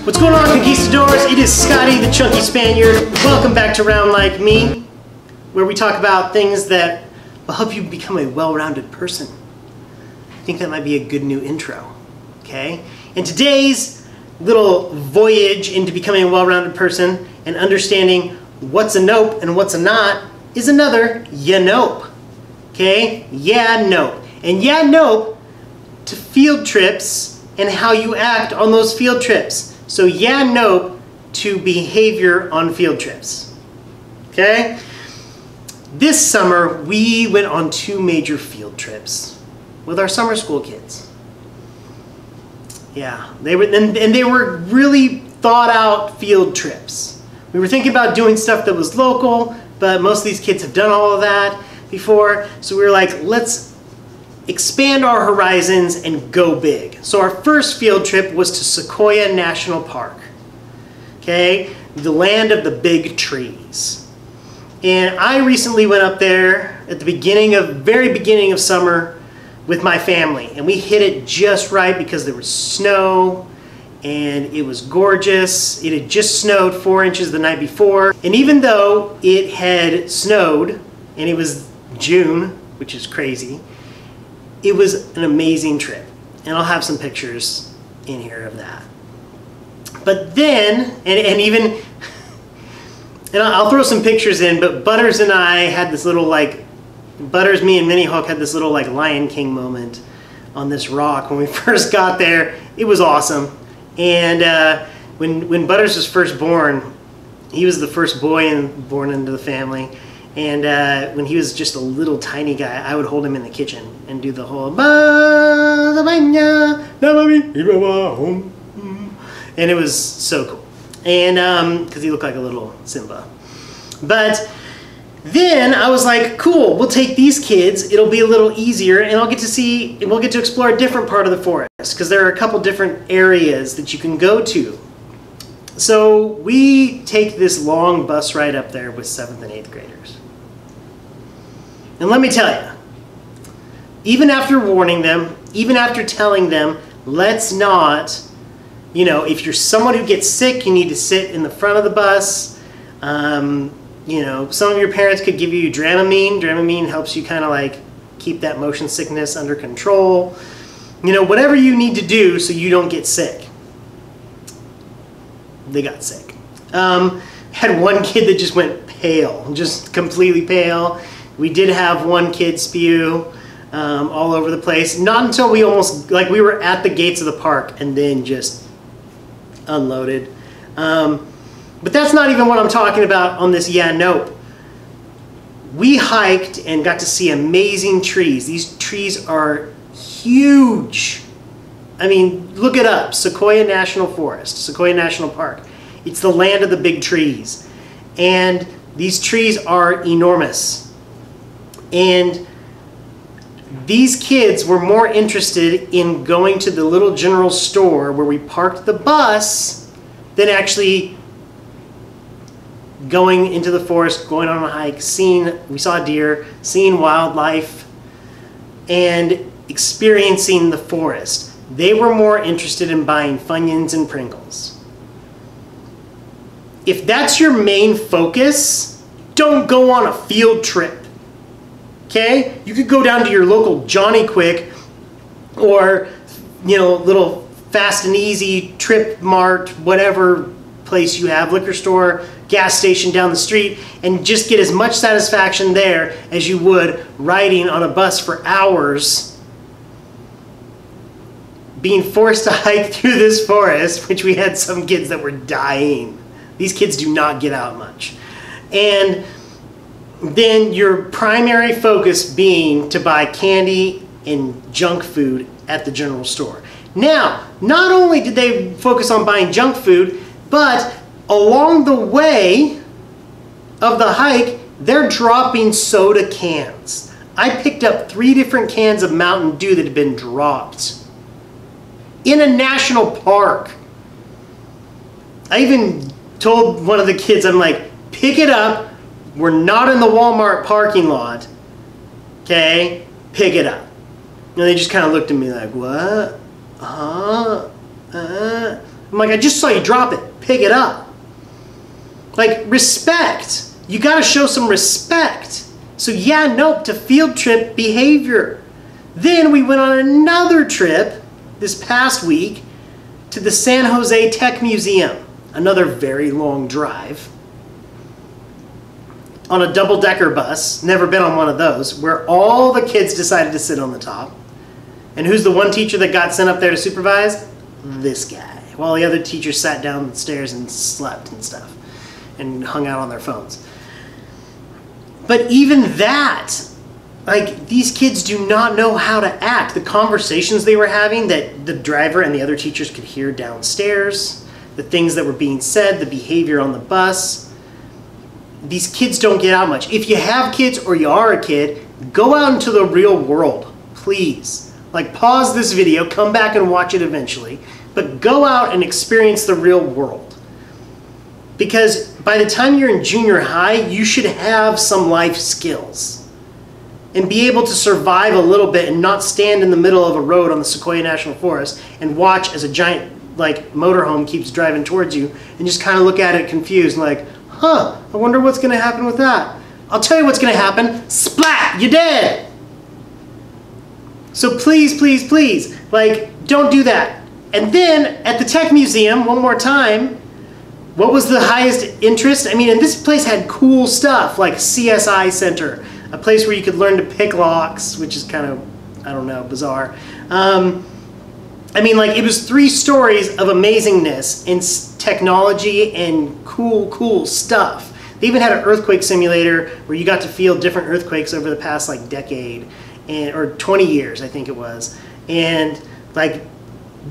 What's going on, conquistadors? It is Scotty, the chunky Spaniard. Welcome back to Round Like Me, where we talk about things that will help you become a well-rounded person. I think that might be a good new intro, okay? And today's little voyage into becoming a well-rounded person and understanding what's a nope and what's a not is another ya nope, okay? Yeah, nope. And yeah, nope to field trips and how you act on those field trips. So yeah, nope to behavior on field trips, okay? This summer, we went on 2 major field trips with our summer school kids. Yeah, they were really thought out field trips. We were thinking about doing stuff that was local, but most of these kids have done all of that before. So we were like, let's expand our horizons and go big. So our first field trip was to Sequoia National Park, okay? The land of the big trees. And I recently went up there at the very beginning of summer with my family, and we hit it just right because there was snow and it was gorgeous. It had just snowed 4 inches the night before, and even though it had snowed and it was June, which is crazy, it was an amazing trip, and I'll have some pictures in here of that. But then, and even, and I'll throw some pictures in, but Butters and I had this little Butters, me and Minnie Hawk had this little Lion King moment on this rock when we first got there. It was awesome. And when Butters was first born, he was the first boy born into the family. And when he was just a little tiny guy, I would hold him in the kitchen and do the whole and it was so cool. And because he looked like a little Simba. But then I was like, cool, we'll take these kids, it'll be a little easier, and we'll get to explore a different part of the forest, because there are a couple different areas that you can go to. So we take this long bus ride up there with 7th and 8th graders. And let me tell you, even after warning them, even after telling them, let's not, if you're someone who gets sick, you need to sit in the front of the bus. Some of your parents could give you Dramamine. Dramamine helps you kind of keep that motion sickness under control. Whatever you need to do so you don't get sick. They got sick. Had one kid that just went pale, just completely pale. We did have one kid spew all over the place. Not until we we were at the gates of the park and then just unloaded. But that's not even what I'm talking about on this yeah nope. We hiked and got to see amazing trees. These trees are huge. I mean, look it up, Sequoia National Forest, Sequoia National Park. It's the land of the big trees. And these trees are enormous. And these kids were more interested in going to the little general store where we parked the bus than actually going into the forest, going on a hike, we saw deer, seeing wildlife, and experiencing the forest. They were more interested in buying Funyuns and Pringles. If that's your main focus, don't go on a field trip. Okay? You could go down to your local Johnny Quick or, little Fast and Easy, Trip Mart, whatever place you have, liquor store, gas station down the street, and just get as much satisfaction there as you would riding on a bus for hours, being forced to hike through this forest, which we had some kids that were dying. These kids do not get out much. And then your primary focus being to buy candy and junk food at the general store. Now, not only did they focus on buying junk food, but along the way of the hike, they're dropping soda cans. I picked up 3 different cans of Mountain Dew that had been dropped in a national park. I even told one of the kids, I'm like, pick it up. We're not in the Walmart parking lot. Okay? Pick it up. And they just kind of looked at me like, what? I'm like, I just saw you drop it. Pick it up. Like, respect. You got to show some respect. So yeah, nope to field trip behavior. Then we went on another trip this past week to the San Jose Tech Museum. Another very long drive. On a double-decker bus, never been on one of those, where all the kids decided to sit on the top. And who's the one teacher that got sent up there to supervise? This guy. While the other teachers sat downstairs and slept and stuff and hung out on their phones. But even that, like, these kids do not know how to act. The conversations they were having that the driver and the other teachers could hear downstairs, the things that were being said, the behavior on the bus. These kids don't get out much. If you have kids or you are a kid, go out into the real world, please. Like, pause this video, come back and watch it eventually, but go out and experience the real world. Because by the time you're in junior high, you should have some life skills and be able to survive a little bit and not stand in the middle of a road on the Sequoia National Forest and watch as a giant, like, motorhome keeps driving towards you and just kind of look at it confused like, huh, I wonder what's going to happen with that. I'll tell you what's going to happen. Splat! You're dead! So please, please, please, like, don't do that. And then at the Tech Museum, one more time, what was the highest interest? I mean, and this place had cool stuff like CSI Center, a place where you could learn to pick locks, which is kind of, I don't know, bizarre. I mean, like, it was 3 stories of amazingness in technology and cool stuff. They even had an earthquake simulator where you got to feel different earthquakes over the past, like, decade, or 20 years, I think it was. And, like,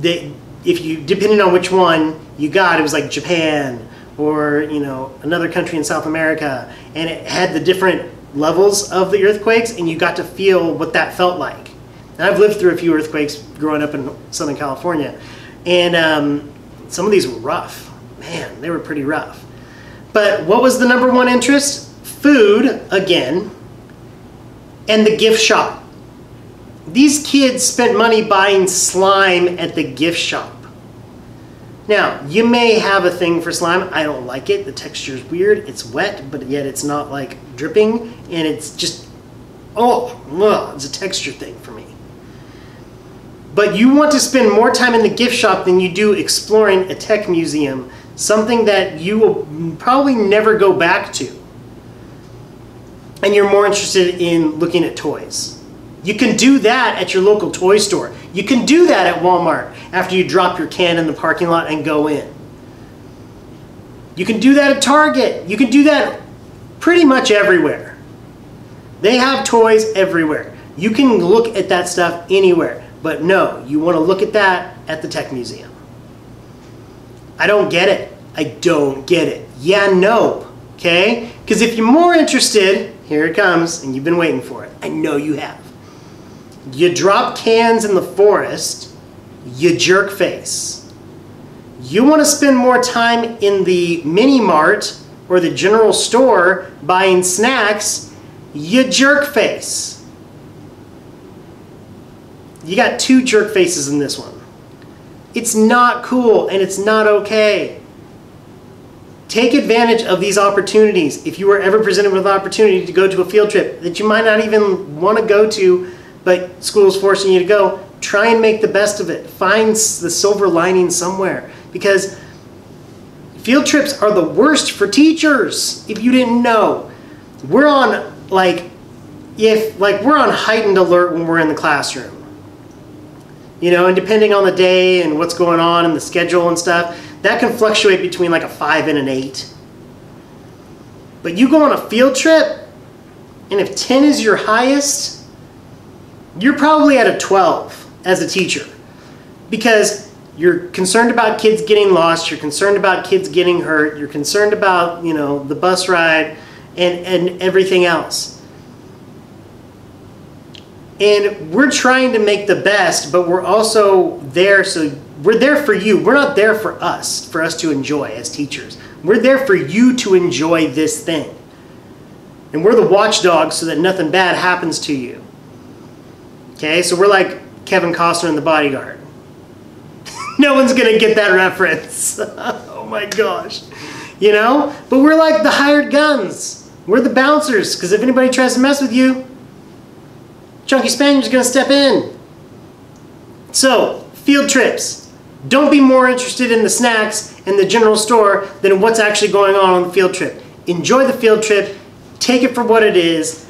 if you, depending on which one you got, it was like Japan or, you know, another country in South America, and it had the different levels of the earthquakes, and you got to feel what that felt like. And I've lived through a few earthquakes growing up in Southern California, and some of these were rough. Man, they were pretty rough. But what was the #1 interest? Food, again, and the gift shop. These kids spent money buying slime at the gift shop. Now, you may have a thing for slime. I don't like it. The texture is weird. It's wet, but yet it's not like dripping. And it's just, it's a texture thing for me. But you want to spend more time in the gift shop than you do exploring a tech museum, something that you will probably never go back to. And you're more interested in looking at toys. You can do that at your local toy store. You can do that at Walmart after you drop your can in the parking lot and go in. You can do that at Target. You can do that pretty much everywhere. They have toys everywhere. You can look at that stuff anywhere. But no, you want to look at that at the Tech Museum. I don't get it. I don't get it. Yeah, no. Okay? Because if you're more interested, here it comes, and you've been waiting for it. I know you have. You drop cans in the forest, you jerk face. You want to spend more time in the mini mart or the general store buying snacks, you jerk face. You got 2 jerk faces in this one. It's not cool and it's not okay. Take advantage of these opportunities. If you were ever presented with an opportunity to go to a field trip that you might not even want to go to, but school's forcing you to go, try and make the best of it. Find the silver lining somewhere. Because field trips are the worst for teachers, if you didn't know. We're on, we're on heightened alert when we're in the classroom. You know, and depending on the day and what's going on and the schedule and stuff, that can fluctuate between like a 5 and an 8. But you go on a field trip, and if 10 is your highest, you're probably at a 12 as a teacher, because you're concerned about kids getting lost, you're concerned about kids getting hurt, you're concerned about, you know, the bus ride and everything else. And we're trying to make the best, but we're also there, so we're there for you. We're not there for us to enjoy as teachers. We're there for you to enjoy this thing. And we're the watchdogs so that nothing bad happens to you. Okay, so we're like Kevin Costner in The Bodyguard. No one's gonna get that reference. Oh my gosh. You know? But we're like the hired guns. We're the bouncers, because if anybody tries to mess with you, Chunky Spaniard's gonna step in. So, field trips. Don't be more interested in the snacks in the general store than what's actually going on the field trip. Enjoy the field trip, take it for what it is,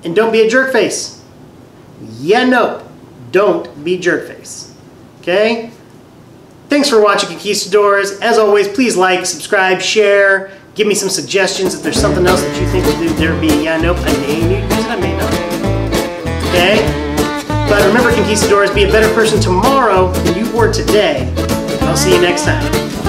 and don't be a jerk face. Yeah, no, don't be jerk face. Okay? Thanks for watching Conquistadors. As always, please like, subscribe, share, give me some suggestions if there's something else that you think there'd be a yeah, nope, I may use it, I may not. Okay? But remember, Conquistadors, be a better person tomorrow than you were today. I'll see you next time.